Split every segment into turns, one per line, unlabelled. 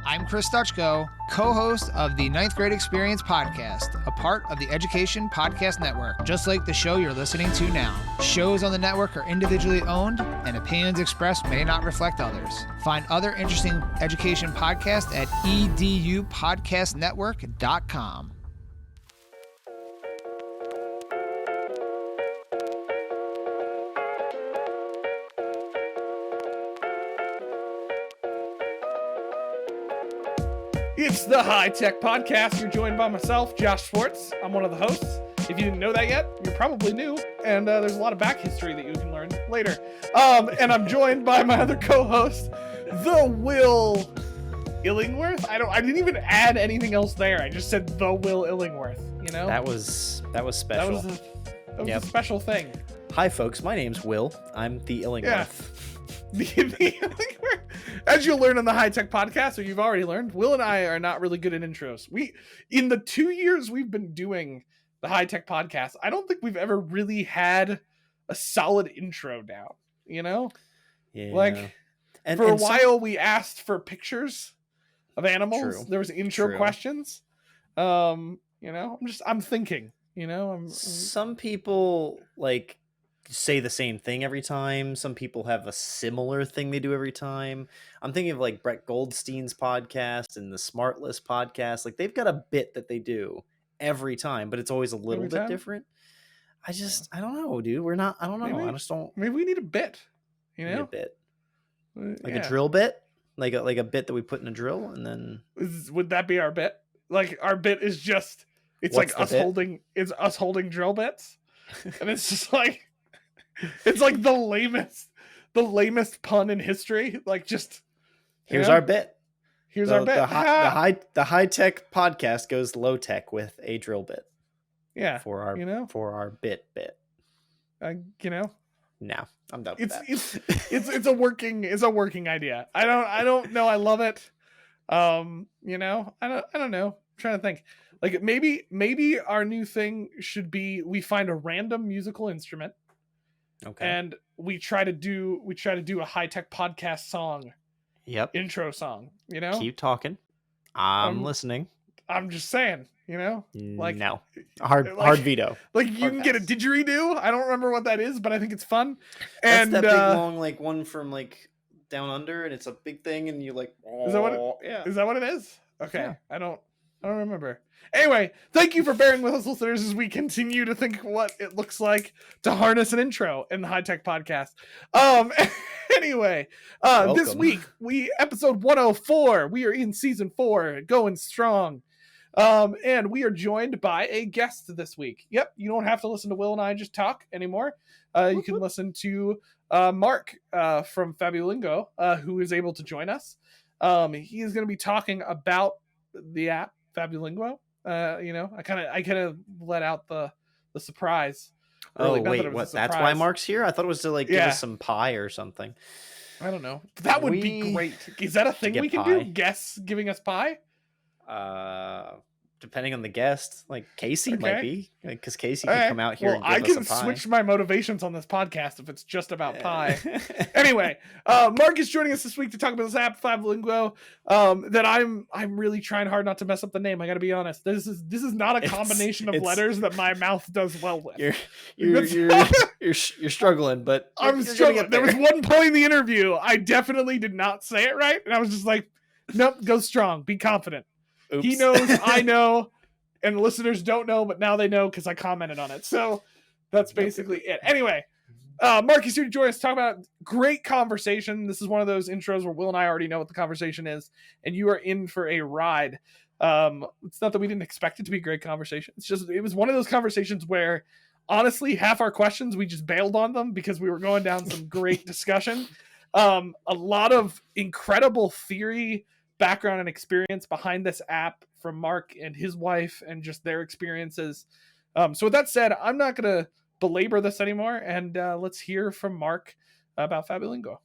I'm Chris Stutchko, co-host of the Ninth Grade Experience podcast, a part of the Education Podcast Network, just like the show you're listening to now. Shows on the network are individually owned, and opinions expressed may not reflect others. Find other interesting education podcasts at edupodcastnetwork.com.
It's the High Tech Podcast. You're joined by myself, Josh Schwartz. I'm one of the hosts. If you didn't know that yet, you're probably new, and there's a lot of back history that you can learn later. And I'm joined by my other co-host, the Will Illingworth. I didn't even add anything else there. I just said the Will Illingworth. You know,
that was special.
That was a special thing.
Hi, folks. My name's Will. I'm the Illingworth.
Yeah. As you'll learn on the High Tech Podcast, or you've already learned, Will and I are not really good at intros. In the 2 years we've been doing the High Tech Podcast, I don't think we've ever really had a solid intro down. You know,
yeah.
For a while we asked for pictures of animals.
True.
There was intro questions. I'm thinking.
Some people say the same thing every time. Some people have a similar thing they do every time. I'm thinking of Brett Goldstein's podcast and the Smart List podcast. They've got a bit that they do every time, but it's always a little bit different. I don't know, dude. I don't know.
Maybe we need a bit.
Need a bit. A drill bit? Like a bit that we put in a drill and then
would that be our bit? Our bit is just it's us holding drill bits. And it's just it's the lamest pun in history.
Here's our bit.
Here's our bit.
The high tech podcast goes low tech with a drill bit.
Yeah.
For our bit. No, I'm done with that.
It's a working idea. I don't know. I love it. I don't know. I'm trying to think. Maybe our new thing should be we find a random musical instrument.
Okay.
And we try to do a High Tech Podcast song.
Yep.
Intro song,
Keep talking. I'm listening.
I'm just saying,
no. Hard veto.
You can get a didgeridoo. I don't remember what that is, but I think it's fun. And
that's that big long one from down under, and it's a big thing, and you
Is that what Is that what it is? Okay. Yeah. I don't remember. Anyway, thank you for bearing with us, listeners, as we continue to think what it looks like to harness an intro in the High Tech Podcast. Anyway, this week, episode 104, we are in season 4, going strong. And we are joined by a guest this week. Yep, you don't have to listen to Will and I just talk anymore. You can listen to Mark from FabuLingua, who is able to join us. He is going to be talking about the app FabuLingua. I kind of let out the surprise.
Oh wait, what? That's why Mark's here? I thought it was to give us some pie or something.
I don't know. That would be great. Is that a thing we can do? Guests giving us pie?
Depending on the guest, Casey might be, because Casey can come out here and give us a pie.
I can switch my motivations on this podcast if it's just about pie. Anyway, Mark is joining us this week to talk about this app, FabuLingua, that I'm really trying hard not to mess up the name. I got to be honest. This is not a combination of letters that my mouth does well with.
You're struggling, but
I'm struggling. There was one point in the interview I definitely did not say it right, and I was just nope, go strong, be confident. Oops. He knows, I know, and the listeners don't know, but now they know because I commented on it. So that's basically it. Anyway, Mark is here to join us to talk about great conversation. This is one of those intros where Will and I already know what the conversation is, and you are in for a ride. It's not that we didn't expect it to be a great conversation. It's just, it was one of those conversations where, honestly, half our questions, we just bailed on them because we were going down some great discussion. A lot of incredible theory, background and experience behind this app from Mark and his wife and just their experiences. So with that said, I'm not going to belabor this anymore, and let's hear from Mark about FabuLingua.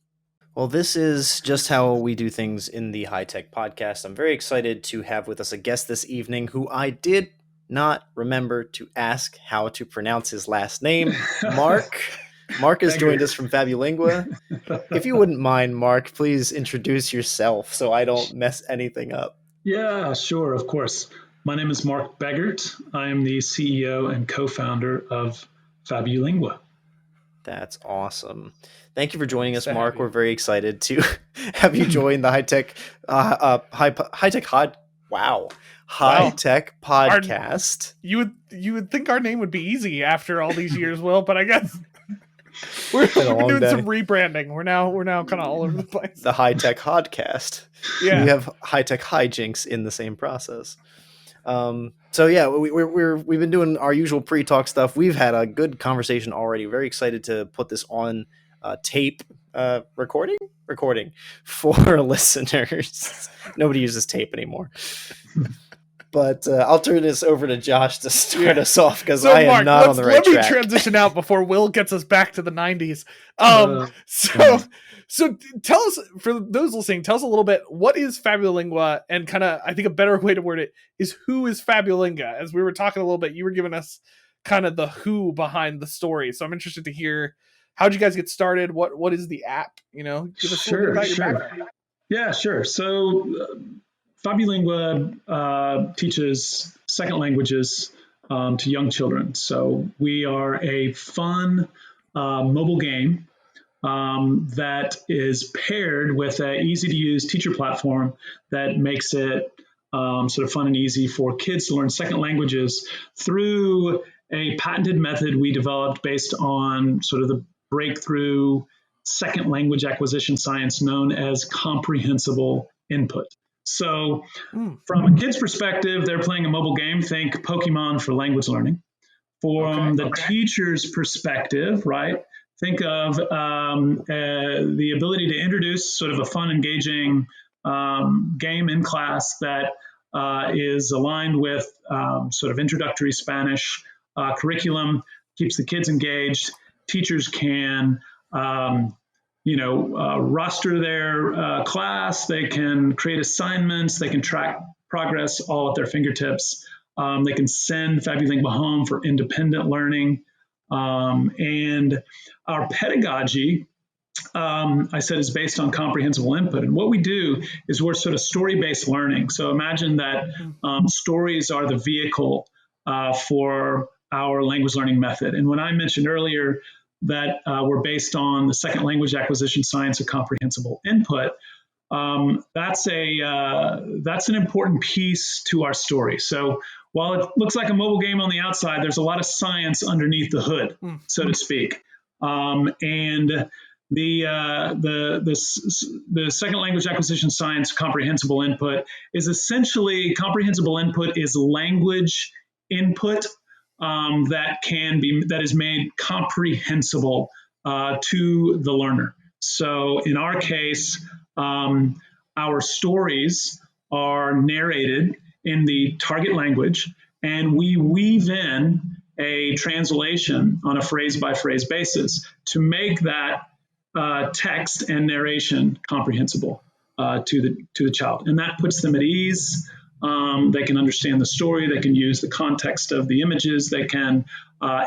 Well, this is just how we do things in the High Tech Podcast. I'm very excited to have with us a guest this evening who I did not remember to ask how to pronounce his last name. Mark, Mark has
Begert.
joined us from FabuLingua. If you wouldn't mind, Mark, please introduce yourself so I don't mess anything up.
Yeah, sure, of course. My name is Mark Begert. I am the CEO and co-founder of FabuLingua.
That's awesome. Thank you for joining us,
to have
Mark.
you.
We're very excited to have you join the high-tech podcast.
You would think our name would be easy after all these years, Will, but I guess we're
been a long
doing
day.
some rebranding. We're now kind of all over the place.
The high-tech podcast.
Yeah.
We have high-tech hijinks in the same process. So yeah, we've been doing our usual pre-talk stuff. We've had a good conversation already. Very excited to put this on tape, recording for listeners. Nobody uses tape anymore. But I'll turn this over to Josh to start us off because I am
Mark,
not on the right track.
Let me transition out before Will gets us back to the 90s. So tell us, for those listening, tell us a little bit, what is FabuLingua, and kind of, I think a better way to word it is, who is FabuLingua? As we were talking a little bit, you were giving us kind of the who behind the story. So I'm interested to hear, how'd you guys get started? What is the app? Give us a little bit about your background.
Yeah, sure. So FabuLingua teaches second languages to young children. So we are a fun mobile game that is paired with an easy-to-use teacher platform that makes it sort of fun and easy for kids to learn second languages through a patented method we developed based on sort of the breakthrough second language acquisition science known as comprehensible input. So from a kid's perspective, they're playing a mobile game. Think Pokemon for language learning. From the teacher's perspective, right? Think of the ability to introduce sort of a fun, engaging game in class that is aligned with sort of introductory Spanish curriculum, keeps the kids engaged. Teachers can roster their class. They can create assignments. They can track progress all at their fingertips. They can send FabuLingua home for independent learning. And our pedagogy, I said, is based on comprehensible input. And what we do is we're sort of story-based learning. So imagine that stories are the vehicle for our language learning method. And when I mentioned earlier that we're based on the second language acquisition science of comprehensible input, that's an important piece to our story. So while it looks like a mobile game on the outside, there's a lot of science underneath the hood, so to speak. And the second language acquisition science comprehensible input is essentially, comprehensible input is language input that is made comprehensible to the learner. So in our case, our stories are narrated in the target language, and we weave in a translation on a phrase-by-phrase basis to make that text and narration comprehensible to the child. And that puts them at ease. They can understand the story. They can use the context of the images. They can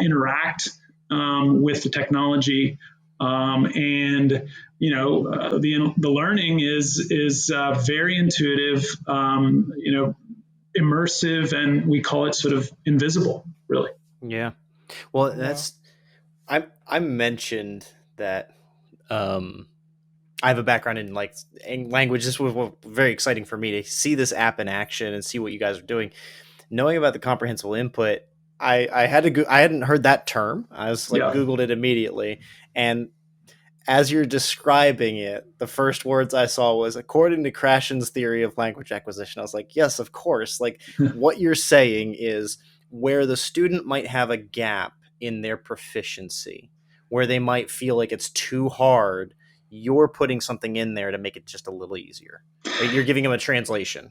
interact with the technology. And the learning is very intuitive, immersive, and we call it sort of invisible, really.
Yeah. Well, I mentioned that I have a background in language. This was very exciting for me to see this app in action and see what you guys are doing. Knowing about the comprehensible input, I hadn't heard that term. I was Googled it immediately, and as you're describing it, the first words I saw was, according to Krashen's theory of language acquisition. I was like, yes, of course. What you're saying is where the student might have a gap in their proficiency, where they might feel like it's too hard, you're putting something in there to make it just a little easier. You're giving them a translation.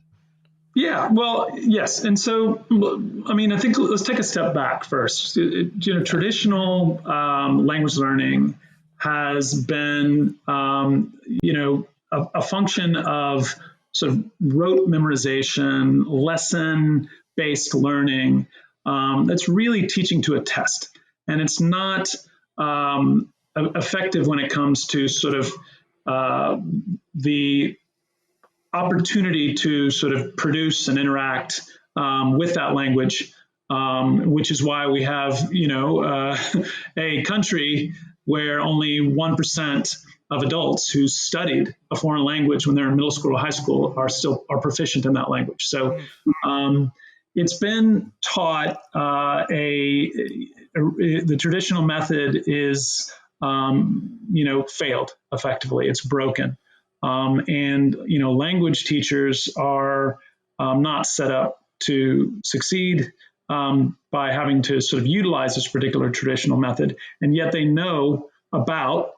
Yeah, well, yes. And so, I think let's take a step back first. Traditional language learning has been, a function of sort of rote memorization, lesson-based learning. That's really teaching to a test. And it's not effective when it comes to sort of the opportunity to sort of produce and interact with that language, which is why we have, a country where only 1% of adults who studied a foreign language when they're in middle school or high school are proficient in that language. So it's been taught. The traditional method is failed effectively. It's broken. Language teachers are not set up to succeed by having to sort of utilize this particular traditional method. And yet they know about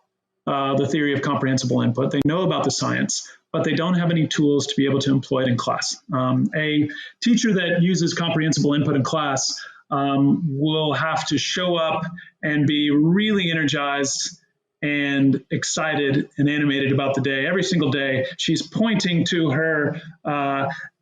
the theory of comprehensible input. They know about the science, but they don't have any tools to be able to employ it in class. A teacher that uses comprehensible input in class will have to show up and be really energized and excited and animated about the day. Every single day, she's pointing to her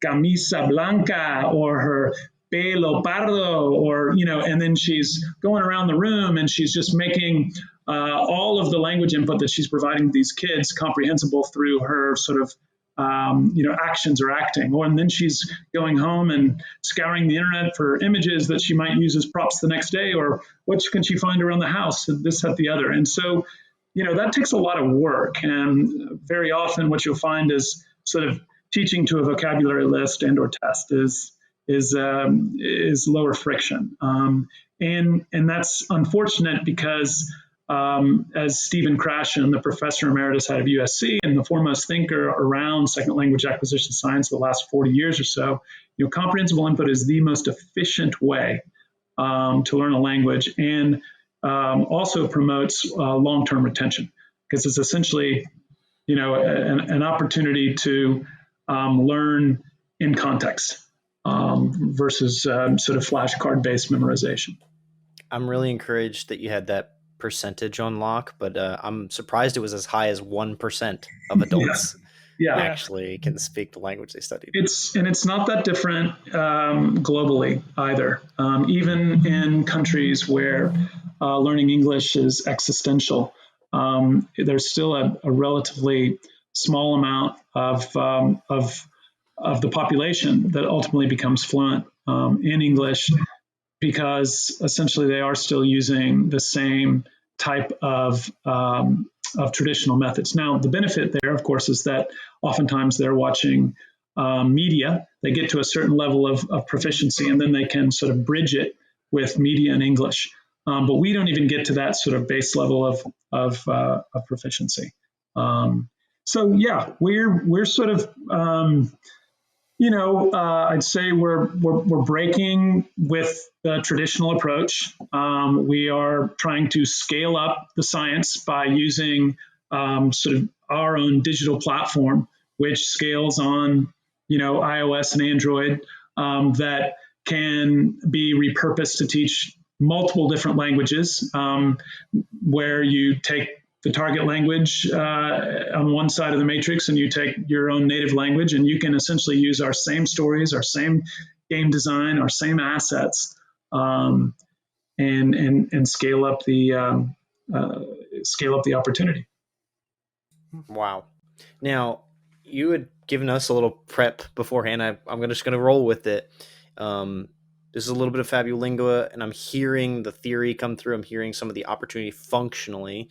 camisa blanca or her pelo pardo, and then she's going around the room and she's just making all of the language input that she's providing these kids comprehensible through her sort of actions or acting. And then she's going home and scouring the internet for images that she might use as props the next day, or what can she find around the house, this, that, the other. And so, that takes a lot of work. And very often what you'll find is sort of teaching to a vocabulary list and or test is lower friction. And that's unfortunate because as Stephen Krashen, the professor emeritus out of USC and the foremost thinker around second language acquisition science the last 40 years or so, comprehensible input is the most efficient way to learn a language, and also promotes long-term retention, because it's essentially, an opportunity to learn in context versus sort of flashcard-based memorization.
I'm really encouraged that you had that percentage on lock, but I'm surprised it was as high as 1% of adults actually can speak the language they studied. It's
not that different globally either. Even in countries where learning English is existential, there's still a relatively small amount of the population that ultimately becomes fluent in English, because essentially they are still using the same type of traditional methods. Now, the benefit there, of course, is that oftentimes they're watching media. They get to a certain level of proficiency, and then they can sort of bridge it with media in English. But we don't even get to that sort of base level of proficiency. So yeah, we're sort of I'd say we're breaking with the traditional approach. We are trying to scale up the science by using sort of our own digital platform, which scales on iOS and Android, that can be repurposed to teach multiple different languages, where you take the target language on one side of the matrix, and you take your own native language, and you can essentially use our same stories, our same game design, our same assets, and scale up the opportunity.
Wow. Now, you had given us a little prep beforehand. I'm just going to roll with it. This is a little bit of FabuLingua, and I'm hearing the theory come through. I'm hearing some of the opportunity functionally.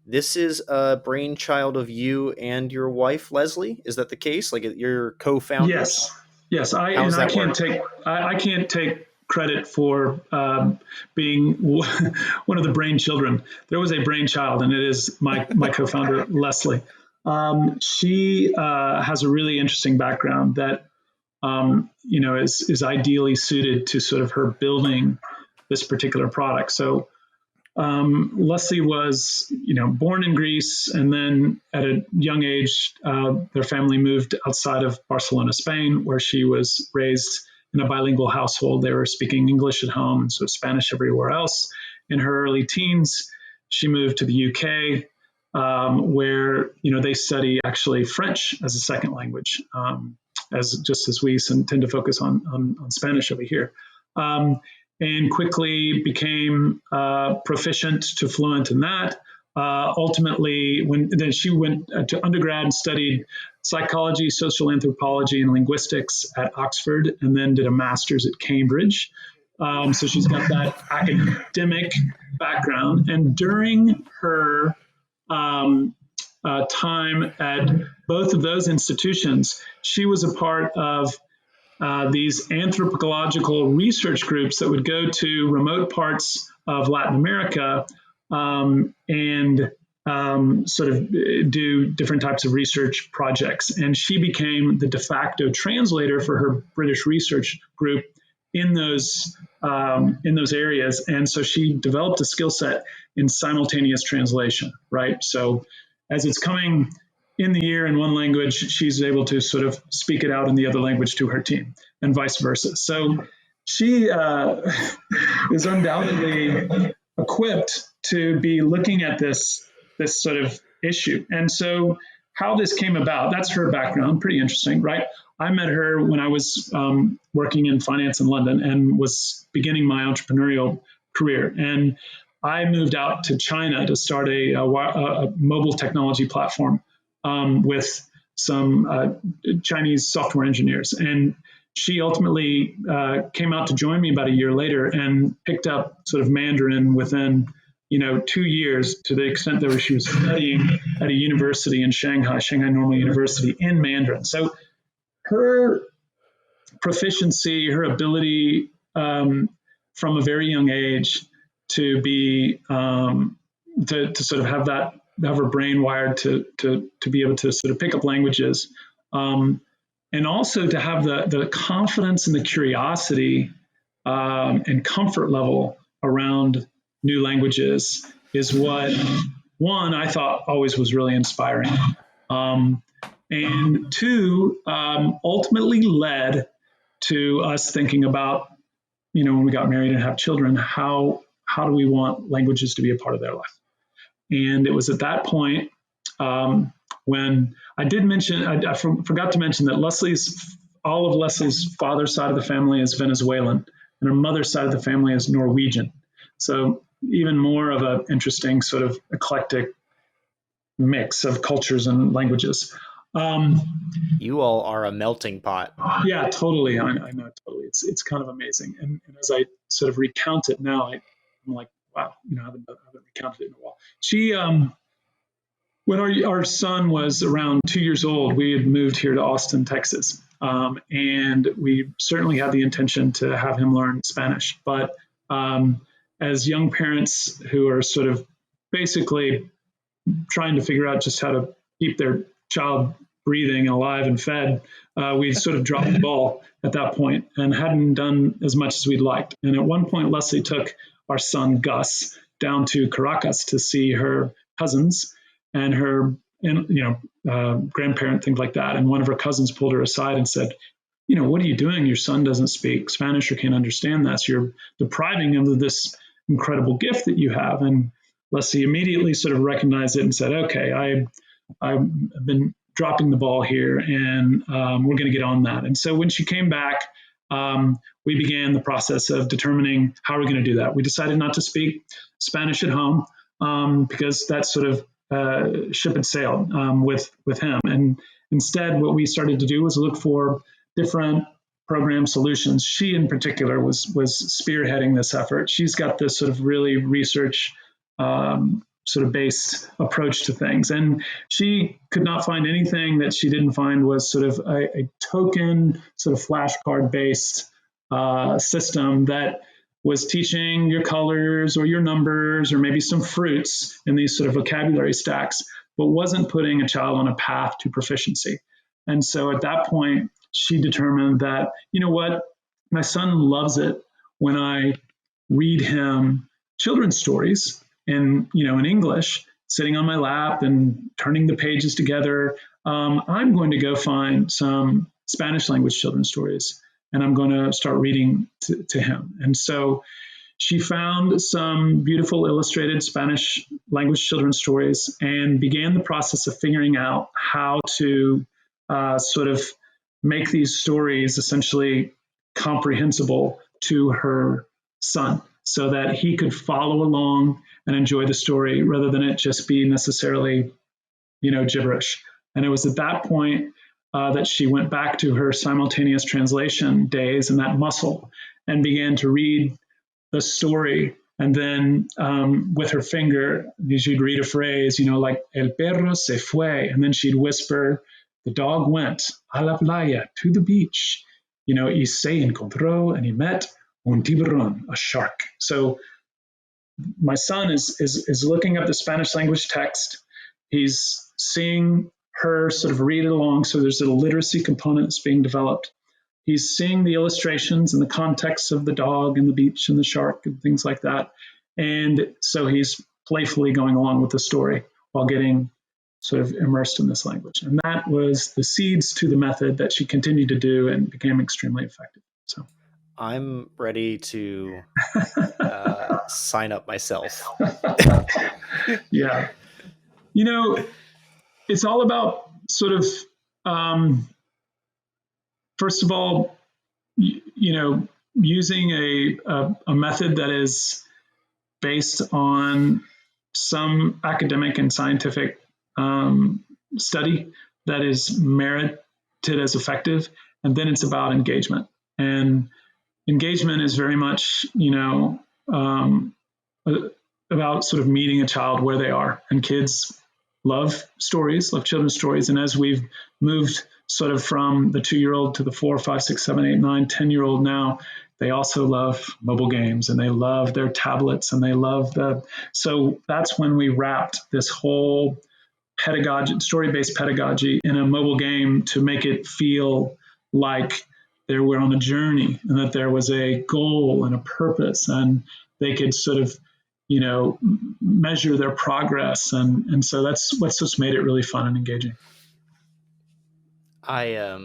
This is a brainchild of you and your wife, Leslie. Is that the case? Like, you're co-founders?
Yes. I can't take credit for being one of the brain children. There was a brainchild, and it is my co-founder, Leslie. She has a really interesting background that is ideally suited to sort of her building this particular product. So Leslie was, born in Greece, and then at a young age, their family moved outside of Barcelona, Spain, where she was raised in a bilingual household. They were speaking English at home and so Spanish everywhere else. In her early teens, she moved to the UK, where they study actually French as a second language, as we tend to focus on Spanish over here. And quickly became proficient to fluent in that, ultimately, then she went to undergrad and studied psychology, social anthropology, and linguistics at Oxford, and then did a master's at Cambridge. So she's got that academic background. And during her time at both of those institutions, she was a part of these anthropological research groups that would go to remote parts of Latin America and sort of do different types of research projects. And she became the de facto translator for her British research group in those areas. And so she developed a skill set in simultaneous translation, right? So as it's coming in the ear in one language, she's able to sort of speak it out in the other language to her team, and vice versa. So she is undoubtedly equipped to be looking at this sort of issue. And so how this came about, that's her background, pretty interesting, right? I met her when I was working in finance in London and was beginning my entrepreneurial career. And I moved out to China to start a mobile technology platform with some Chinese software engineers. And she ultimately came out to join me about a year later and picked up sort of Mandarin within 2 years, to the extent that she was studying at a university in Shanghai Normal University in Mandarin. So her proficiency, her ability from a very young age to be to sort of have her brain wired to be able to sort of pick up languages, and also to have the confidence and the curiosity and comfort level around new languages is what I thought always was really inspiring. And two, ultimately led to us thinking about, when we got married and have children, how do we want languages to be a part of their life? And it was at that point when I did mention, I forgot to mention that all of Leslie's father's side of the family is Venezuelan, and her mother's side of the family is Norwegian. So even more of an interesting sort of eclectic mix of cultures and languages.
You all are a melting pot.
Yeah, totally. I know, totally. It's kind of amazing. And as I sort of recount it now, I'm like, wow, I haven't recounted it in a while. She, when our son was around 2 years old, we had moved here to Austin, Texas. And we certainly had the intention to have him learn Spanish. But as young parents who are sort of basically trying to figure out just how to keep their child breathing, alive, and fed, we sort of dropped the ball at that point and hadn't done as much as we'd liked. And at one point, Leslie took our son, Gus, down to Caracas to see her cousins and her grandparent, things like that. And one of her cousins pulled her aside and said, what are you doing? Your son doesn't speak Spanish or can't understand this. You're depriving him of this incredible gift that you have. And Leslie immediately sort of recognized it and said, okay, I've been dropping the ball here, and we're going to get on that. And so when she came back, we began the process of determining how we're going to do that. We decided not to speak Spanish at home because that sort of ship had sailed with him. And instead, what we started to do was look for different program solutions. She, in particular, was spearheading this effort. She's got this sort of really research sort of based approach to things. And she could not find anything that she didn't find was sort of a token, sort of flashcard based system that was teaching your colors or your numbers or maybe some fruits in these sort of vocabulary stacks, but wasn't putting a child on a path to proficiency. And so at that point, she determined that, what, my son loves it when I read him children's stories in English, sitting on my lap and turning the pages together. I'm going to go find some Spanish language children's stories, and I'm going to start reading to him. And so she found some beautiful illustrated Spanish language children's stories and began the process of figuring out how to sort of make these stories essentially comprehensible to her son. so that he could follow along and enjoy the story rather than it just be necessarily, gibberish. And it was at that point that she went back to her simultaneous translation days and that muscle and began to read the story. And then with her finger, she'd read a phrase, like el perro se fue. And then she'd whisper, the dog went a la playa, to the beach, y se encontró, and he met un tiburón, a shark. So my son is looking up the Spanish language text. He's seeing her sort of read it along. So there's a literacy component that's being developed. He's seeing the illustrations and the context of the dog and the beach and the shark and things like that. And so he's playfully going along with the story while getting sort of immersed in this language. And that was the seeds to the method that she continued to do and became extremely effective. So
I'm ready to sign up myself.
Yeah. It's all about sort of, first of all, using a method that is based on some academic and scientific study that is merited as effective. And then it's about engagement. And engagement is very much, about sort of meeting a child where they are. And kids love children's stories. And as we've moved sort of from the 2-year-old to the 4, 5, 6, 7, 8, 9, 10-year-old now, they also love mobile games and they love their tablets and they love so that's when we wrapped this whole pedagogy, story-based pedagogy in a mobile game to make it feel like they were on a journey and that there was a goal and a purpose and they could sort of, measure their progress. And so that's what's just made it really fun and engaging.
I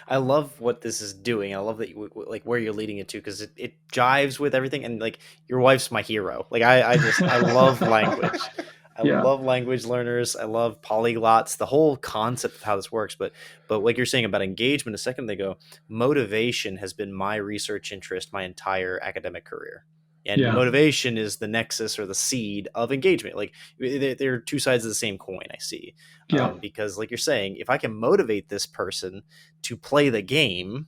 love what this is doing. I love that like where you're leading it to, because it jives with everything. And like your wife's my hero. Like I love language. I love language learners. I love polyglots, the whole concept of how this works. But like you're saying about engagement a second ago, motivation has been my research interest my entire academic career. And motivation is the nexus or the seed of engagement. Like they're two sides of the same coin, I see. Because like you're saying, if I can motivate this person to play the game,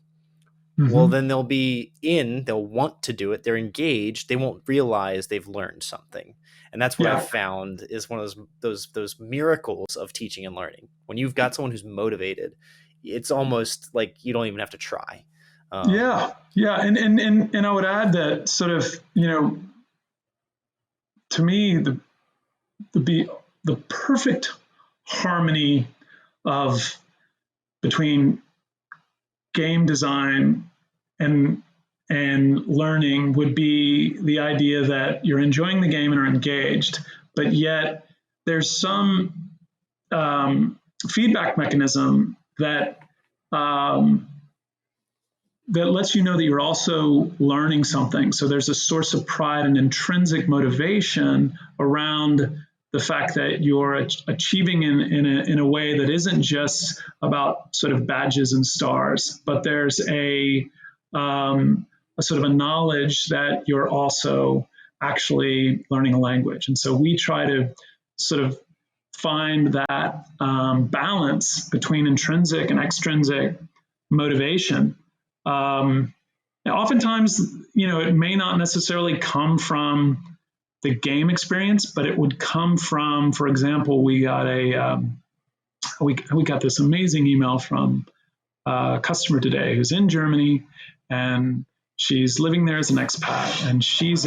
well, then they'll want to do it. They're engaged. They won't realize they've learned something. And that's what I found is one of those miracles of teaching and learning. When you've got someone who's motivated, it's almost like you don't even have to try.
And I would add that sort of, to me, the perfect harmony between game design and learning would be the idea that you're enjoying the game and are engaged, but yet there's some feedback mechanism that lets you know that you're also learning something. So there's a source of pride and intrinsic motivation around the fact that you're achieving in a way that isn't just about sort of badges and stars, but there's a sort of a knowledge that you're also actually learning a language. And so we try to sort of find that balance between intrinsic and extrinsic motivation. Oftentimes, it may not necessarily come from the game experience, but it would come from, for example, we got we got this amazing email from a customer today who's in Germany, and she's living there as an expat, and she's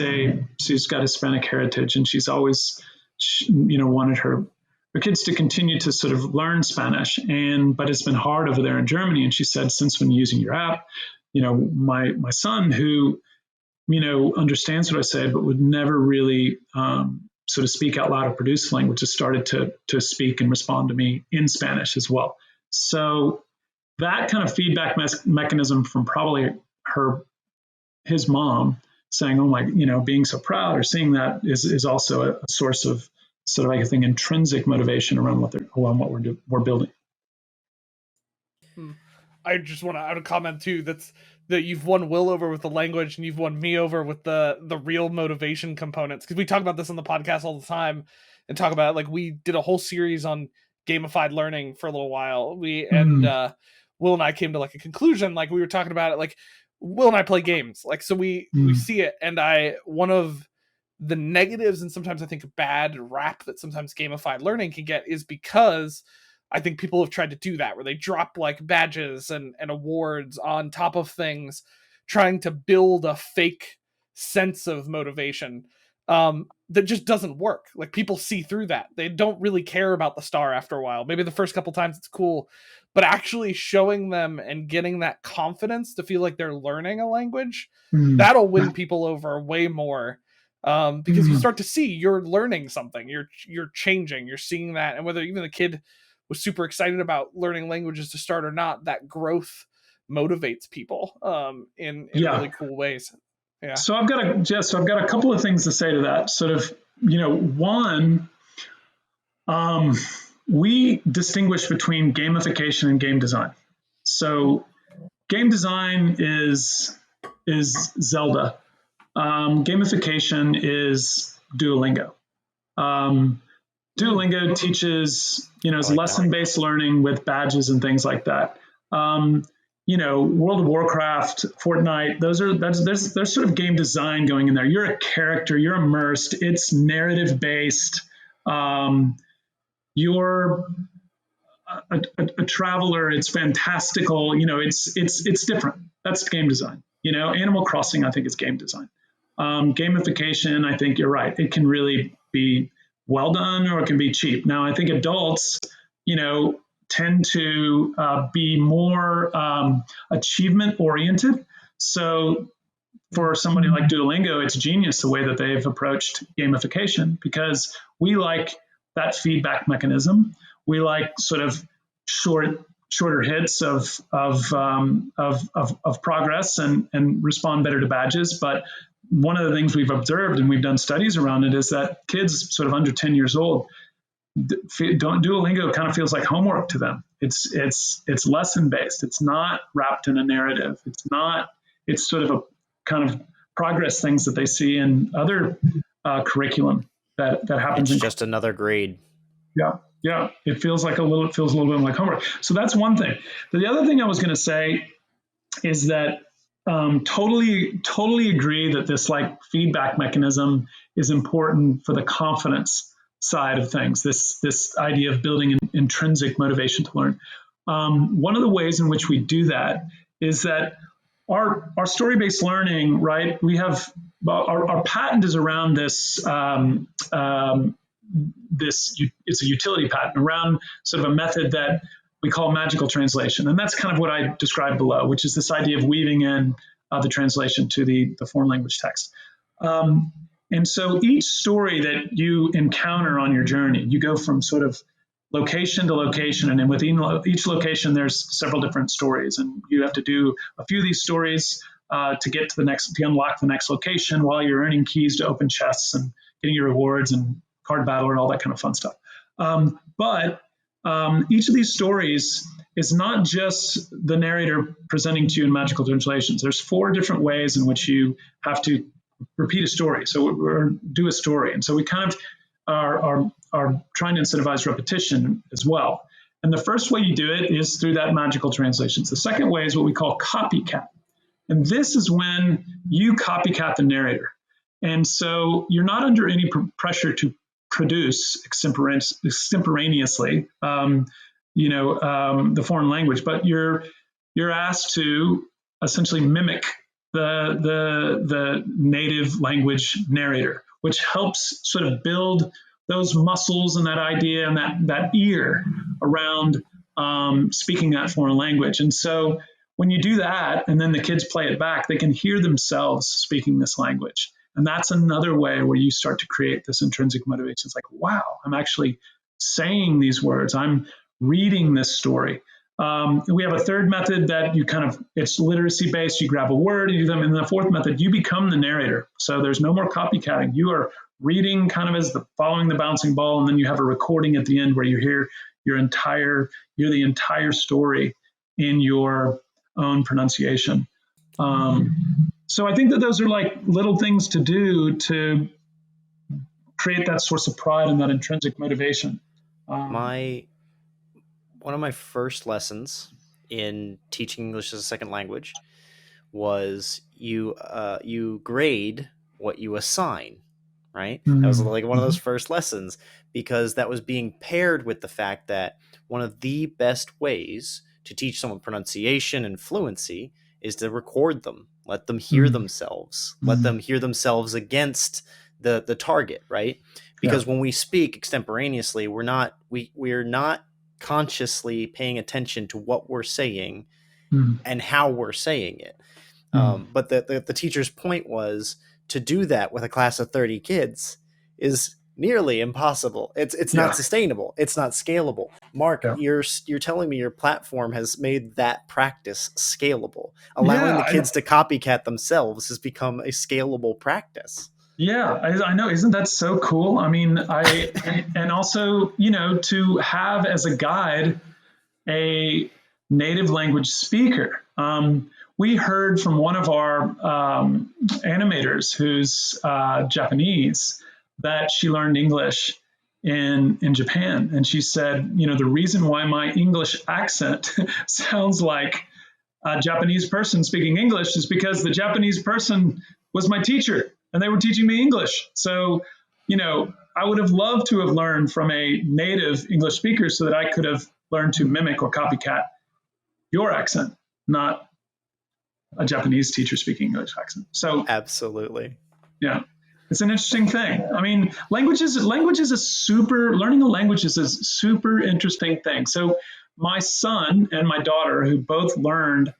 got Hispanic heritage, and she's always, wanted her kids to continue to sort of learn Spanish, but it's been hard over there in Germany. And she said, since when using your app, my son, who, understands what I say, but would never really sort of speak out loud or produce language, has started to speak and respond to me in Spanish as well. So that kind of feedback mechanism from probably his mom saying, oh my, being so proud, or seeing that is also a source of sort of, I think, intrinsic motivation around what we're building.
I just want to add a comment too. That you've won Will over with the language, and you've won me over with the real motivation components. Because we talk about this on the podcast all the time, and talk about, like, we did a whole series on gamified learning for a little while. Will and I came to, like, a conclusion. Like, we were talking about it. Like, Will and I play games. Like, so we see it, and one of the negatives, and sometimes I think a bad rap that sometimes gamified learning can get, is because I think people have tried to do that, where they drop, like, badges and awards on top of things, trying to build a fake sense of motivation that just doesn't work. Like, people see through that. They don't really care about the star after a while. Maybe the first couple times it's cool, but actually showing them and getting that confidence to feel like they're learning a language, that'll win people over way more. Because you start to see you're learning something, you're changing, you're seeing that, and whether even the kid was super excited about learning languages to start or not, that growth motivates people in really cool ways. Yeah.
So I've got a couple of things to say to that. Sort of, one, we distinguish between gamification and game design. So game design is Zelda. Gamification is Duolingo. Duolingo teaches, is lesson-based learning with badges and things like that. World of Warcraft, Fortnite, there's sort of game design going in there. You're a character, you're immersed, it's narrative-based. You're a traveler, it's fantastical, it's different. That's game design. Animal Crossing, I think, is game design. Gamification, I think you're right. It can really be well done, or it can be cheap. Now, I think adults, tend to be more achievement oriented. So for somebody like Duolingo, it's genius the way that they've approached gamification, because we like that feedback mechanism. We like sort of shorter hits of progress and respond better to badges. But one of the things we've observed, and we've done studies around it, is that kids sort of under 10 years old, Duolingo kind of feels like homework to them. It's lesson based. It's not wrapped in a narrative. It's sort of a kind of progress things that they see in other curriculum that happens.
It's just another grade.
Yeah. It feels a little bit like homework. So that's one thing. The other thing I was going to say is that totally agree that this, like, feedback mechanism is important for the confidence side of things. This idea of building an intrinsic motivation to learn. One of the ways in which we do that is that our story-based learning, right? We have our patent is around this. It's a utility patent around sort of a method that we call magical translation. And that's kind of what I described below, which is this idea of weaving in the translation to the foreign language text. And so each story that you encounter on your journey, you go from sort of location to location, and then within each location, there's several different stories, and you have to do a few of these stories to get to to unlock the next location, while you're earning keys to open chests and getting your rewards and card battle and all that kind of fun stuff. But each of these stories is not just the narrator presenting to you in magical translations. There's 4 different ways in which you have to repeat a story. So do a story. And so we kind of are trying to incentivize repetition as well. And the first way you do it is through that magical translations. The second way is what we call copycat. And this is when you copycat the narrator. And so you're not under any pressure to produce extemporaneously, the foreign language, but you're asked to essentially mimic the native language narrator, which helps sort of build those muscles and that idea and that ear around speaking that foreign language. And so when you do that, and then the kids play it back, they can hear themselves speaking this language. And that's another way where you start to create this intrinsic motivation. It's like, wow, I'm actually saying these words. I'm reading this story. We have a third method that it's literacy based. You grab a word and you do them. And the fourth method, you become the narrator. So there's no more copycatting. You are reading kind of as following the bouncing ball. And then you have a recording at the end where you hear the entire story in your own pronunciation. So I think that those are like little things to do to create that source of pride and that intrinsic motivation.
One of my first lessons in teaching English as a second language was you grade what you assign, right? That was like one of those first lessons, because that was being paired with the fact that one of the best ways to teach someone pronunciation and fluency is to record them, let them hear themselves, let them hear themselves against the target, right? Because when we speak extemporaneously, we're not consciously paying attention to what we're saying and how we're saying it. But the teacher's point was to do that with a class of 30 kids is nearly impossible. It's not sustainable. It's not scalable. Mark, you're telling me your platform has made that practice scalable. Allowing the kids to copycat themselves has become a scalable practice.
Yeah, I know. Isn't that so cool? I mean, and also, to have as a guide a native language speaker. We heard from one of our animators who's Japanese that she learned English in Japan. And she said, the reason why my English accent sounds like a Japanese person speaking English is because the Japanese person was my teacher and they were teaching me English. So, I would have loved to have learned from a native English speaker so that I could have learned to mimic or copycat your accent, not a Japanese teacher speaking English accent. So
absolutely.
Yeah. It's an interesting thing. I mean, learning a language is a super interesting thing. So my son and my daughter, who both learned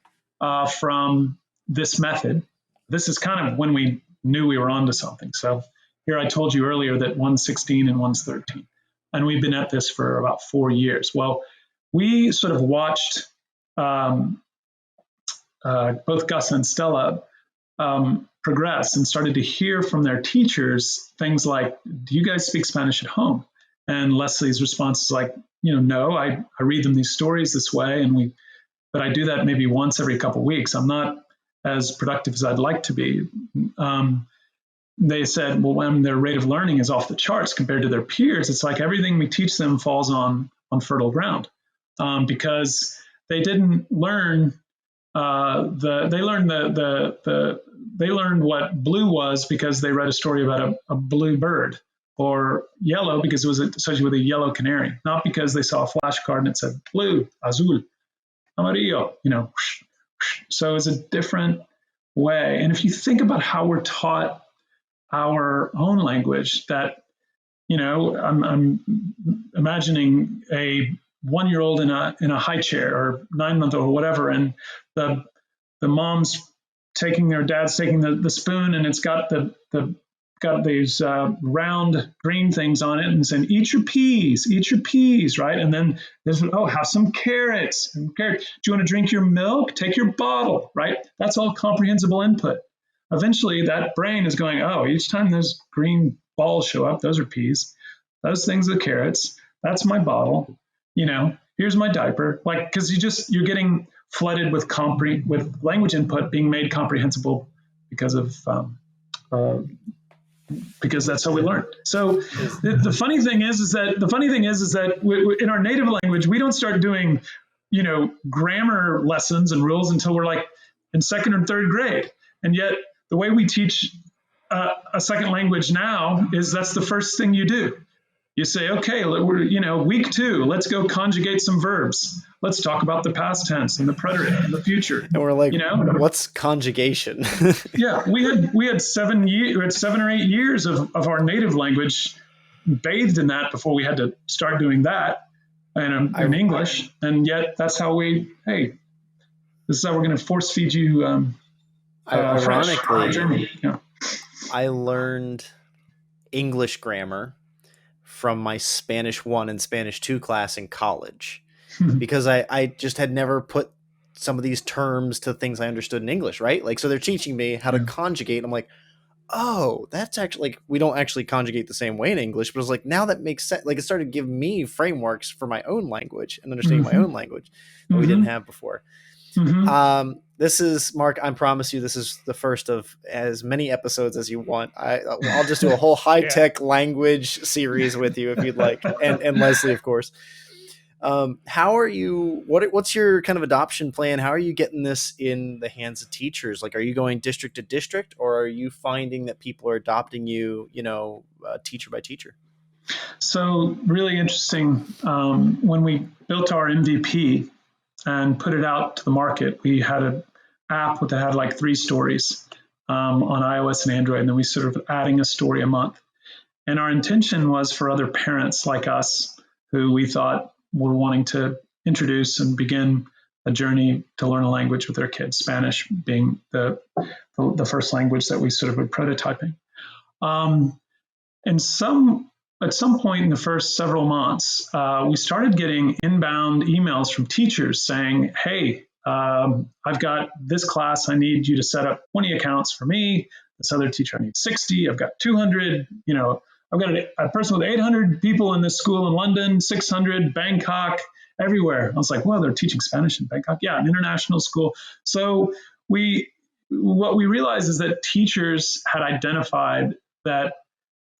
from this method, this is kind of when we knew we were onto something. So here I told you earlier that one's 16 and one's 13. And we've been at this for about 4 years. Well, we sort of watched both Gus and Stella progress and started to hear from their teachers things like, do you guys speak Spanish at home? And Leslie's response is like, no, I read them these stories this way, but I do that maybe once every couple of weeks. I'm not as productive as I'd like to be. They said, well, when their rate of learning is off the charts compared to their peers, it's like everything we teach them falls on fertile ground, because they didn't learn they learned what blue was because they read a story about a blue bird, or yellow because it was associated with a yellow canary, not because they saw a flashcard and it said blue, azul, amarillo, So it's a different way. And if you think about how we're taught our own language, that, I'm imagining a 1-year-old in a high chair, or 9-month-old or whatever, and the mom's dad's taking the spoon, and it's got got these round green things on it, and saying, eat your peas, right? And then there's, have some carrots. Do you want to drink your milk? Take your bottle, right? That's all comprehensible input. Eventually that brain is going, each time those green balls show up, those are peas. Those things are carrots. That's my bottle. Here's my diaper. Like, because you're getting flooded with language input being made comprehensible because that's how we learn. So the funny thing is that in our native language, we don't start doing, grammar lessons and rules until we're like in 2nd or 3rd grade. And yet the way we teach a second language now is that's the first thing you do. You say, okay, we're, week 2, let's go conjugate some verbs. Let's talk about the past tense and the predicate and the future.
And we're like, what's conjugation?
Yeah, we had 7 or 8 years of our native language bathed in that before we had to start doing that in English. And yet that's how this is how we're going to force feed you
ironically,
German. Yeah.
I learned English grammar from my Spanish 1 and Spanish 2 class in college, because I just had never put some of these terms to things I understood in English, right? Like, so they're teaching me how to conjugate. I'm like, oh, that's actually like, we don't actually conjugate the same way in English, but it's like, now that makes sense. Like, it started to give me frameworks for my own language and understanding my own language that we didn't have before. This is, Mark, I promise you, this is the first of as many episodes as you want. I'll just do a whole high-tech language series with you if you'd like. And Leslie, of course. How are you, what's your kind of adoption plan? How are you getting this in the hands of teachers? Like, are you going district to district, or are you finding that people are adopting you, teacher by teacher?
So really interesting. When we built our MVP and put it out to the market, we had an app that had like 3 stories on iOS and Android, and then we sort of adding a story a month. And our intention was for other parents like us who we thought were wanting to introduce and begin a journey to learn a language with their kids, Spanish being the first language that we sort of were prototyping. At some point in the first several months, we started getting inbound emails from teachers saying, hey, I've got this class. I need you to set up 20 accounts for me. This other teacher, I need 60. I've got 200. I've got a person with 800 people in this school in London, 600, Bangkok, everywhere. I was like, well, they're teaching Spanish in Bangkok. Yeah, an international school. So what we realized is that teachers had identified that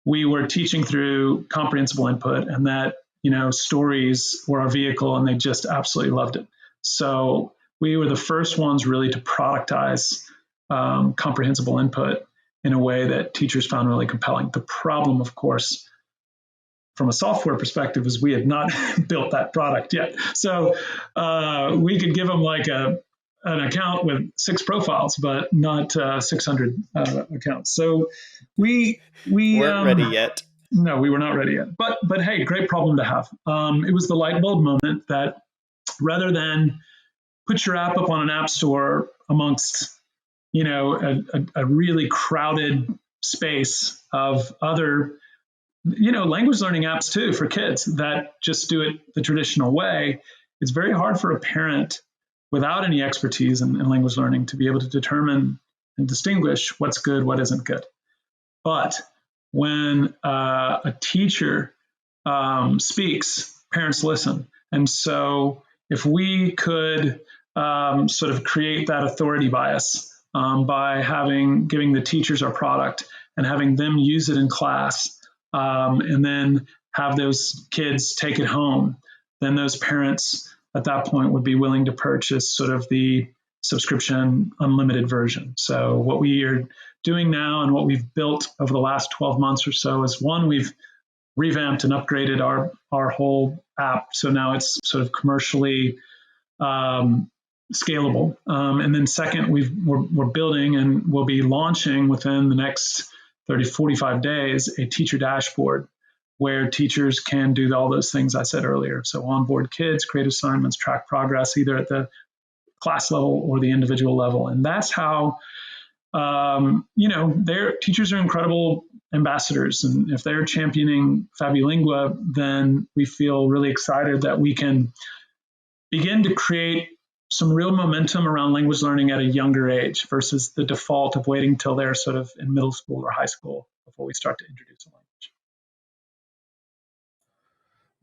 we were teaching through comprehensible input, and that, stories were our vehicle, and they just absolutely loved it. So we were the first ones really to productize comprehensible input in a way that teachers found really compelling. The problem, of course, from a software perspective, is we had not built that product yet. So we could give them like an account with 6 profiles, but not 600 accounts. So we
weren't ready yet.
No, we were not ready yet. But hey, great problem to have. It was the light bulb moment that rather than put your app up on an app store amongst a really crowded space of other language learning apps too for kids that just do it the traditional way, it's very hard for a parent without any expertise in language learning to be able to determine and distinguish what's good, what isn't good. But when a teacher speaks, parents listen. And so if we could sort of create that authority bias by giving the teachers our product and having them use it in class, and then have those kids take it home, then those parents at that point would be willing to purchase sort of the subscription unlimited version. So what we are doing now and what we've built over the last 12 months or so is, one, we've revamped and upgraded our whole app. So now it's sort of commercially scalable. And then second, we're building and we'll be launching within the next 30, 45 days, a teacher dashboard where teachers can do all those things I said earlier. So onboard kids, create assignments, track progress, either at the class level or the individual level. And that's how, their teachers are incredible ambassadors. And if they're championing FabuLingua, then we feel really excited that we can begin to create some real momentum around language learning at a younger age versus the default of waiting till they're sort of in middle school or high school before we start to introduce a language.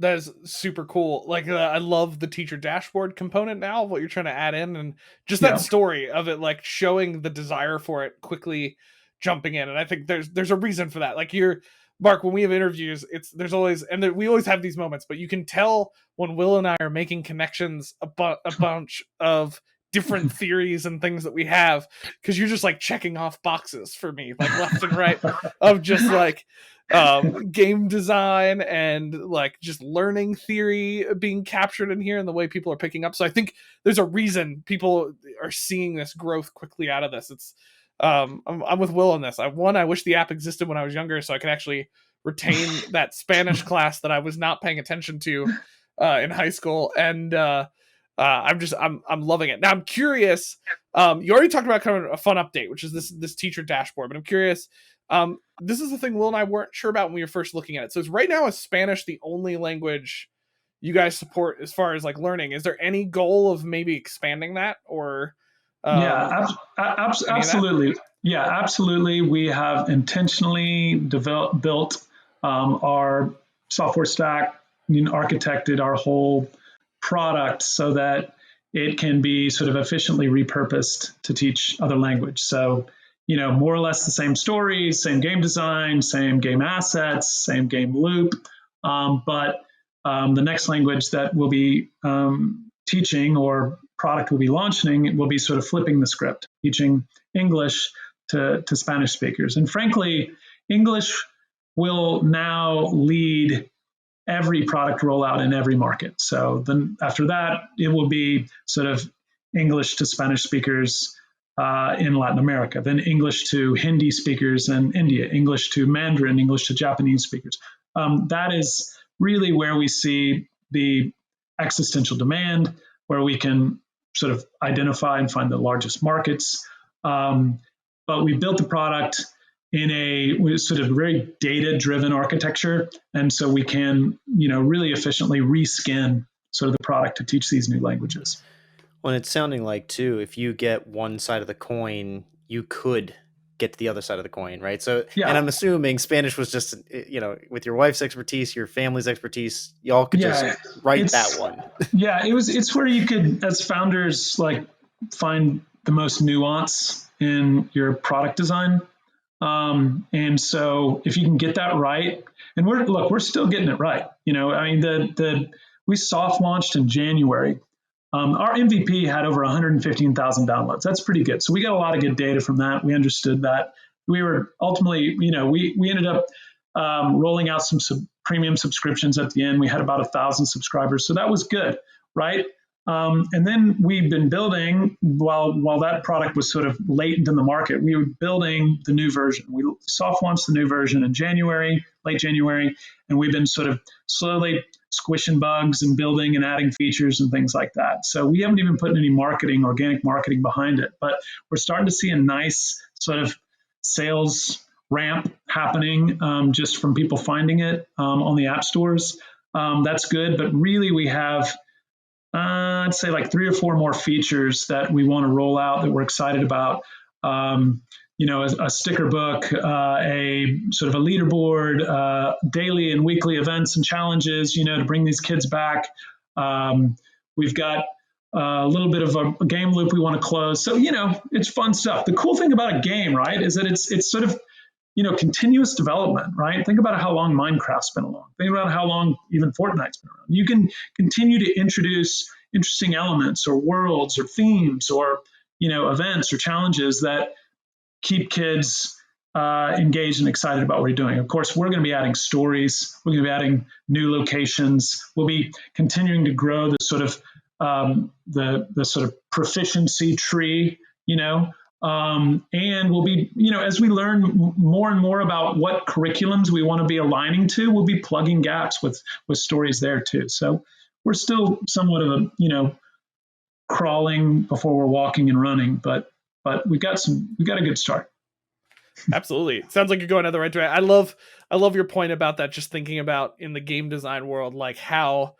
That is super cool. Like, I love the teacher dashboard component now of what you're trying to add in, and just that story of it, like showing the desire for it, quickly jumping in. And I think there's a reason for that. Like, Mark, when we have interviews, we always have these moments, but you can tell when Will and I are making connections about a bunch of different theories and things that we have, because you're just like checking off boxes for me, like left and right, of just like game design and like just learning theory being captured in here and the way people are picking up. So I think there's a reason people are seeing this growth quickly out of this. It's I'm with Will on this. I wish the app existed when I was younger so I could actually retain that Spanish class that I was not paying attention to in high school. And I'm loving it. Now I'm curious. You already talked about kind of a fun update, which is this teacher dashboard, but I'm curious. This is the thing Will and I weren't sure about when we were first looking at it. So right now, is Spanish the only language you guys support as far as like learning? Is there any goal of maybe expanding that, or?
Absolutely. Yeah, absolutely. We have intentionally built our software stack, architected our whole product so that it can be sort of efficiently repurposed to teach other language. So, more or less the same story, same game design, same game assets, same game loop. But the next language that we'll be teaching or product we'll be launching will be sort of flipping the script, teaching English to Spanish speakers. And frankly, English will now lead every product rollout in every market. So then after that, it will be sort of English to Spanish speakers in Latin America, then English to Hindi speakers in India, English to Mandarin, English to Japanese speakers. That is really where we see the existential demand, where we can sort of identify and find the largest markets. But we built the product in a sort of very data-driven architecture, and so we can, really efficiently reskin sort of the product to teach these new languages.
Well, it's sounding like too, if you get one side of the coin, you could get to the other side of the coin, right? So,
yeah.
And I'm assuming Spanish was just, with your wife's expertise, your family's expertise, y'all could just write that one.
Yeah, it's where you could, as founders, like find the most nuance in your product design. And so if you can get that right, and we're still getting it right. We soft launched in January. Our MVP had over 115,000 downloads. That's pretty good. So we got a lot of good data from that. We understood that. We were ultimately, we ended up rolling out some premium subscriptions at the end. We had about 1,000 subscribers. So that was good, right? And then we've been building, while that product was sort of latent in the market, we were building the new version. We soft launched the new version in late January, and we've been sort of slowly squishing bugs and building and adding features and things like that. So we haven't even put any organic marketing behind it, but we're starting to see a nice sort of sales ramp happening just from people finding it on the app stores. That's good, but really we have I'd say like 3 or 4 more features that we want to roll out that we're excited about. A sticker book, a sort of a leaderboard, daily and weekly events and challenges, to bring these kids back. We've got a little bit of a game loop we want to close. So, it's fun stuff. The cool thing about a game, right, is that it's sort of, continuous development, right? Think about how long Minecraft's been along. Think about how long even Fortnite's been around. You can continue to introduce interesting elements or worlds or themes or, events or challenges that keep kids engaged and excited about what you're doing. Of course, we're going to be adding stories. We're going to be adding new locations. We'll be continuing to grow the sort of the sort of proficiency tree, and we'll be, as we learn more and more about what curriculums we want to be aligning to, we'll be plugging gaps with stories there too. So we're still somewhat of a, crawling before we're walking and running, but we got a good start.
Absolutely. It sounds like you're going in the right direction. I love your point about that. Just thinking about in the game design world, like how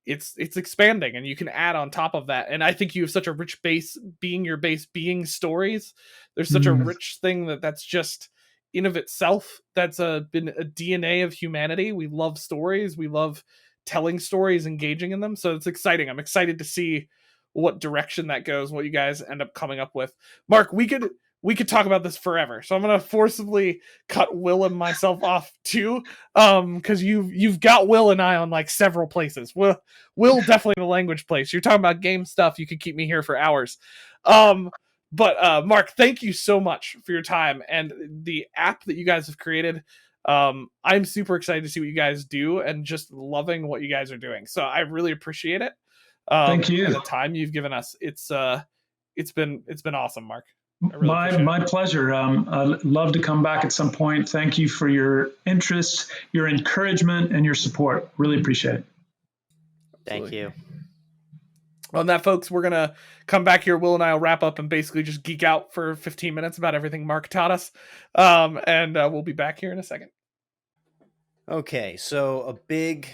it's expanding and you can add on top of that. And I think you have such a rich base being stories. There's such a rich thing that's just in of itself. That's been a DNA of humanity. We love stories. We love telling stories, engaging in them. So it's exciting. I'm excited to see what direction that goes, what you guys end up coming up with. Mark, we could talk about this forever. So I'm going to forcibly cut Will and myself off too. Cause you've got Will and I on like several places. Will definitely the language place. You're talking about game stuff. You could keep me here for hours. But Mark, thank you so much for your time and the app that you guys have created. I'm super excited to see what you guys do and just loving what you guys are doing. So I really appreciate it.
Thank you.
And the time you've given us. It's been awesome, Mark.
Really my pleasure. I'd love to come back at some point. Thank you for your interest, your encouragement, and your support. Really appreciate it.
Thank you.
On that, folks, we're going to come back here. Will and I will wrap up and basically just geek out for 15 minutes about everything Mark taught us. And we'll be back here in a second.
Okay, so a big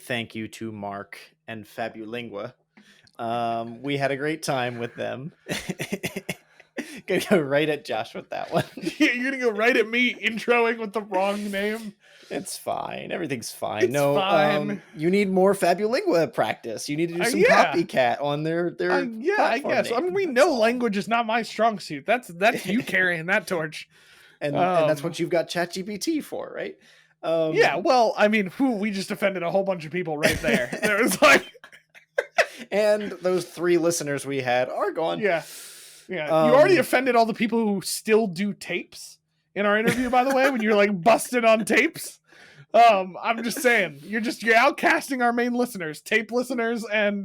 thank you to Mark and FabuLingua. We had a great time with them. gonna go right at Josh with that one.
You're gonna go right at me introing with the wrong name.
It's fine. Everything's fine.
It's fine.
You need more FabuLingua practice. You need to do some
yeah.
copycat on their
yeah, I guess.
name.
I mean, we know language is not my strong suit. That's you carrying that torch.
And that's what you've got ChatGPT for, right?
Yeah, well, I mean, we just offended a whole bunch of people right there. There was like...
And those 3 listeners we had are gone.
Yeah. You already offended all the people who still do tapes in our interview, by the way, when you're like busted on tapes. I'm just saying, you're outcasting our main listeners, tape listeners, and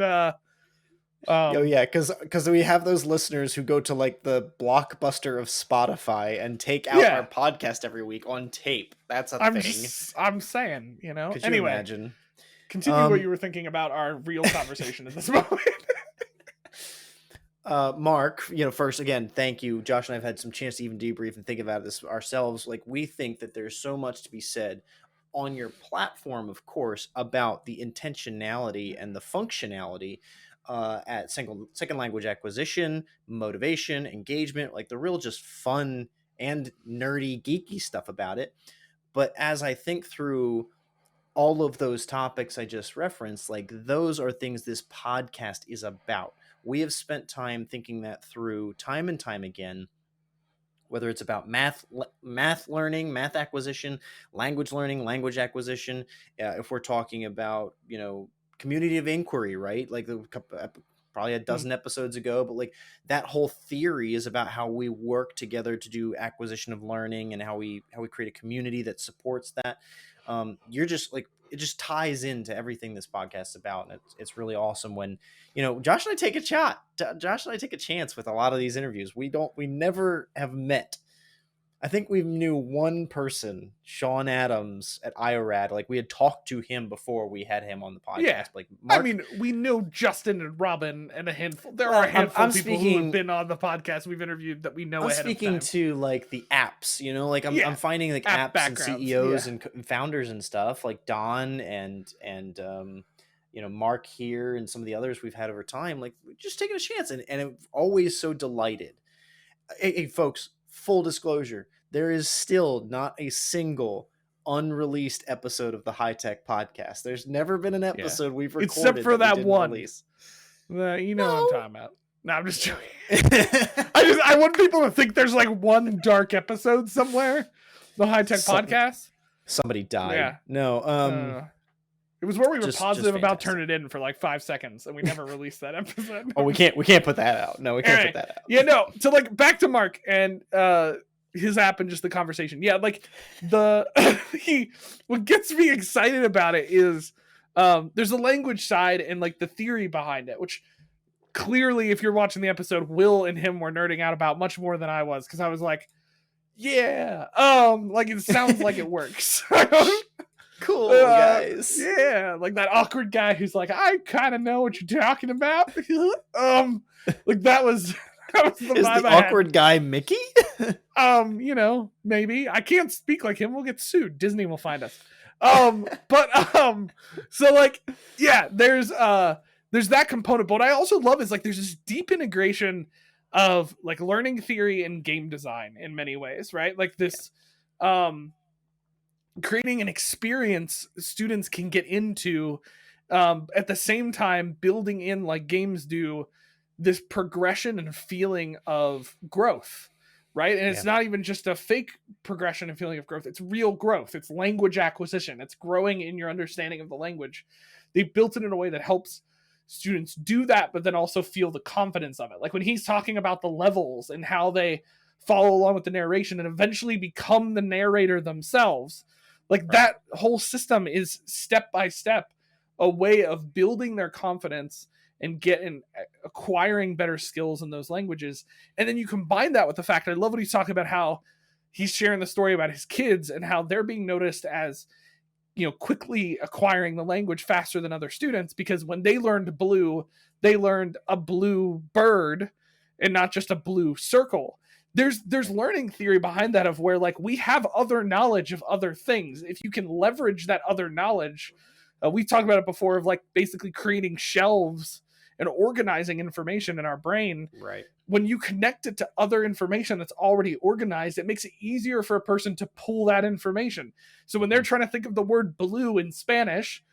because we have those listeners who go to like the Blockbuster of Spotify and take out our podcast every week on tape. That's a thing.
I'm saying, you know.
Could you
anyway,
imagine?
Continue what you were thinking about our real conversation at this moment.
Mark, first, again, thank you. Josh and I have had some chance to even debrief and think about this ourselves. Like, we think that there's so much to be said on your platform, of course, about the intentionality and the functionality at second language acquisition, motivation, engagement, like the real just fun and nerdy, geeky stuff about it. But as I think through all of those topics I just referenced, like those are things this podcast is about. We have spent time thinking that through time and time again, whether it's about math learning, math acquisition, language learning, language acquisition. If we're talking about, community of inquiry, right? Like probably a dozen episodes ago, but like that whole theory is about how we work together to do acquisition of learning and how we create a community that supports that. You're just like, it just ties into everything this podcast is about. And it's really awesome when, Josh and I take a shot. Josh and I take a chance with a lot of these interviews. We never have met. I think we knew one person, Sean Adams at IORAD. Like we had talked to him before we had him on the podcast.
Yeah.
Like Mark,
I mean, we know Justin and Robin and a handful. There are a handful of people who have been on the podcast we've interviewed that we know ahead of time. I'm speaking
to like the apps, like I'm finding like apps and CEOs and founders and stuff like Don and Mark here and some of the others we've had over time. Like just taking a chance and I'm always so delighted. Hey folks, full disclosure, there is still not a single unreleased episode of the High Tech Podcast. There's never been an episode we've recorded
except for that one.
Release.
What I'm talking about. No, I'm just joking. I want people to think there's like one dark episode somewhere. The High Tech Podcast.
Somebody died.
Yeah.
No.
It was where we were positive about Turn It In for like 5 seconds, and we never released that episode.
Oh, we can't put that out. No, we can't put that out.
Yeah, no. So like back to Mark and his app and just the conversation. Yeah, like what gets me excited about it is there's the language side and like the theory behind it, which clearly if you're watching the episode, Will and him were nerding out about much more than I was, because I was like, yeah, like it sounds like it works.
Cool, guys.
Yeah, like that awkward guy who's like, I kind of know what you're talking about. Like that was the
Is
vibe
the
I
awkward
had.
guy Mickey?
Maybe I can't speak like him. We'll get sued. Disney will find us. So like, yeah, there's that component. But what I also love is like there's this deep integration of like learning theory and game design in many ways, right? Like this, creating an experience students can get into, at the same time building in, like games do, this progression and feeling of growth, right? And it's not even just a fake progression and feeling of growth. It's real growth. It's language acquisition. It's growing in your understanding of the language. They've built it in a way that helps students do that, but then also feel the confidence of it. Like when he's talking about the levels and how they follow along with the narration and eventually become the narrator themselves. Like that whole system is step by step a way of building their confidence and acquiring better skills in those languages. And then you combine that with the fact, I love what he's talking about, how he's sharing the story about his kids and how they're being noticed as, quickly acquiring the language faster than other students, because when they learned blue, they learned a blue bird and not just a blue circle. There's learning theory behind that, of where like we have other knowledge of other things. If you can leverage that other knowledge, we talked about it before, of like basically creating shelves and organizing information in our brain.
Right.
When you connect it to other information that's already organized, it makes it easier for a person to pull that information. So when they're trying to think of the word blue in Spanish,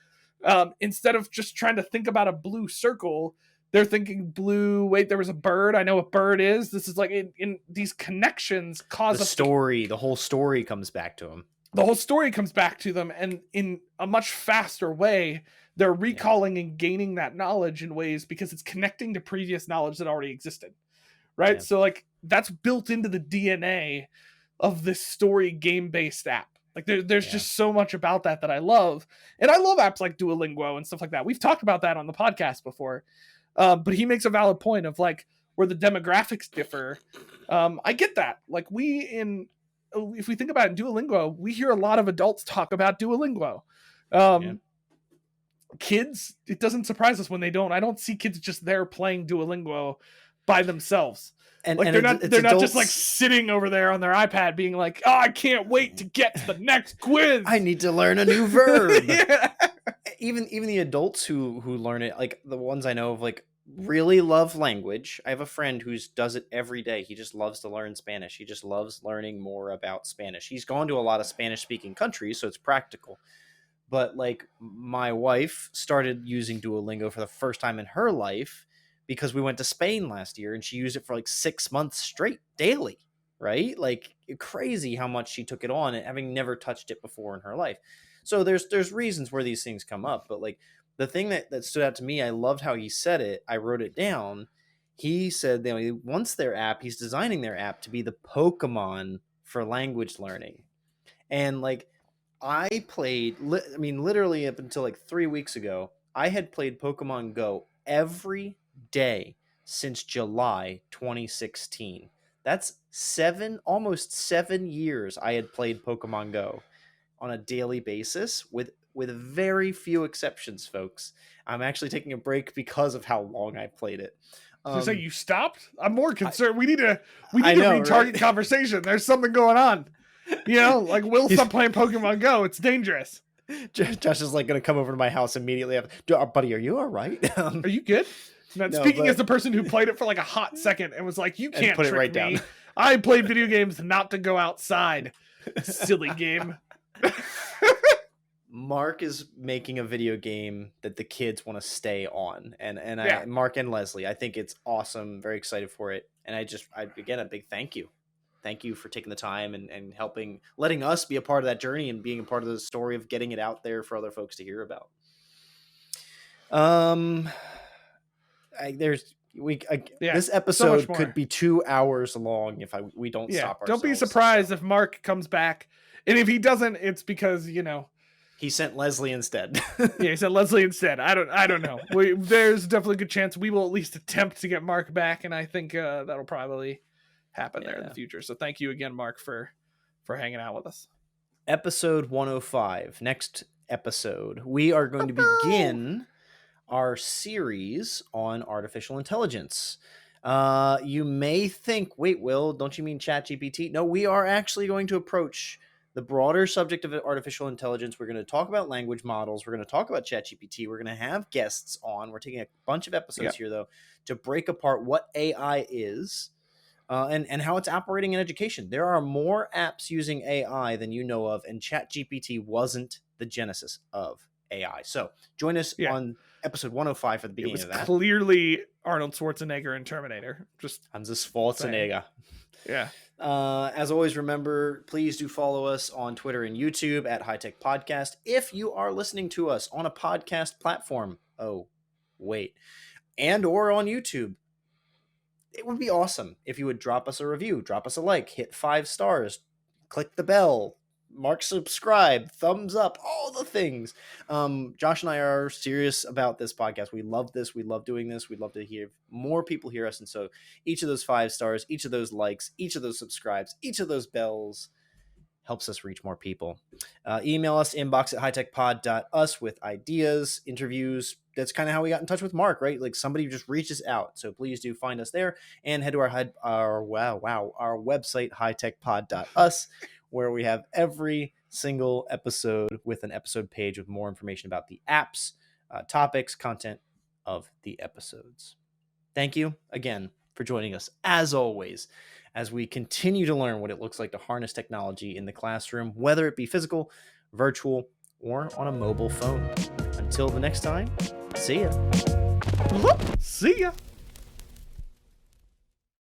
instead of just trying to think about a blue circle, they're thinking blue. Wait, there was a bird. I know what bird is. This is like in these connections cause
the whole story comes back to them.
The whole story comes back to them, and in a much faster way, they're recalling and gaining that knowledge in ways because it's connecting to previous knowledge that already existed. Right.
Yeah.
So like that's built into the DNA of this story game-based app. Like there's just so much about that I love. And I love apps like Duolingo and stuff like that. We've talked about that on the podcast before. But he makes a valid point of like where the demographics differ. I get that. Like if we think about it in Duolingo, we hear a lot of adults talk about Duolingo. Kids, it doesn't surprise us when they don't. I don't see kids just there playing Duolingo by themselves. And like they're not just like sitting over there on their iPad being like, oh, I can't wait to get to the next quiz.
I need to learn a new verb.
Yeah.
Even the adults who learn it, like the ones I know of, like really love language. I have a friend who does it every day. He just loves to learn Spanish. He just loves learning more about Spanish. He's gone to a lot of Spanish speaking countries, so it's practical. But like my wife started using Duolingo for the first time in her life because we went to Spain last year and she used it for like 6 months straight daily, right? Like crazy how much she took it on, and having never touched it before in her life. So there's reasons where these things come up, but like the thing that stood out to me, I loved how he said it. I wrote it down. He said he wants he's designing their app to be the Pokemon for language learning. And like I played, literally up until like 3 weeks ago, I had played Pokemon Go every day since July 2016. That's almost 7 years I had played Pokemon Go on a daily basis with very few exceptions, folks. I'm actually taking a break because of how long I played it.
So you stopped? I'm more concerned. We need to retarget right? Conversation. There's something going on. You know, like Will stop playing Pokemon Go. It's dangerous.
Josh is like going to come over to my house immediately. Buddy, are you all right?
Are you good? Now, speaking as the person who played it for like a hot second and was like, you can't
put
trick
it right
me.
down.
I played video games not to go outside. Silly game.
Mark is making a video game that the kids want to stay on, and Mark and Leslie, I think it's awesome. Very excited for it, and again a big thank you for taking the time and letting us be a part of that journey and being a part of the story of getting it out there for other folks to hear about. This episode could be 2 hours long if we don't stop ourselves.
Don't be surprised if Mark comes back, and if he doesn't, it's because
he sent Leslie instead.
Yeah, he sent Leslie instead. I don't know. There's definitely a good chance we will at least attempt to get Mark back, and I think that'll probably happen there in the future. So thank you again, Mark, for hanging out with us.
Episode 105. Next episode, we are going to begin our series on artificial intelligence. You may think, wait, Will, don't you mean ChatGPT? No, we are actually going to approach the broader subject of artificial intelligence. We're going to talk about language models. We're going to talk about ChatGPT. We're going to have guests on. We're taking a bunch of episodes here, though, to break apart what AI is and how it's operating in education. There are more apps using AI than you know of, and ChatGPT wasn't the genesis of AI. So join us on episode 105 for the beginning of that. It was
clearly Arnold Schwarzenegger in Terminator. Just
Hans Schwarzenegger.
Yeah.
As always, remember, please do follow us on Twitter and YouTube at High Tech Podcast. If you are listening to us on a podcast platform, and or on YouTube, it would be awesome if you would drop us a review, drop us a like, hit 5 stars, click the bell, mark subscribe, thumbs up, all the things. Josh and I are serious about this podcast. We love this. We love doing this. We'd love to hear more people hear us. And so each of those 5 stars, each of those likes, each of those subscribes, each of those bells helps us reach more people. Email us, inbox@hightechpod.us with ideas, interviews. That's kind of how we got in touch with Mark, right? Like somebody just reaches out. So please do find us there and head to our website, hightechpod.us, where we have every single episode with an episode page with more information about the apps, topics, content, of the episodes. Thank you again for joining us, as always, as we continue to learn what it looks like to harness technology in the classroom, whether it be physical, virtual, or on a mobile phone. Until the next time, see ya.
See ya.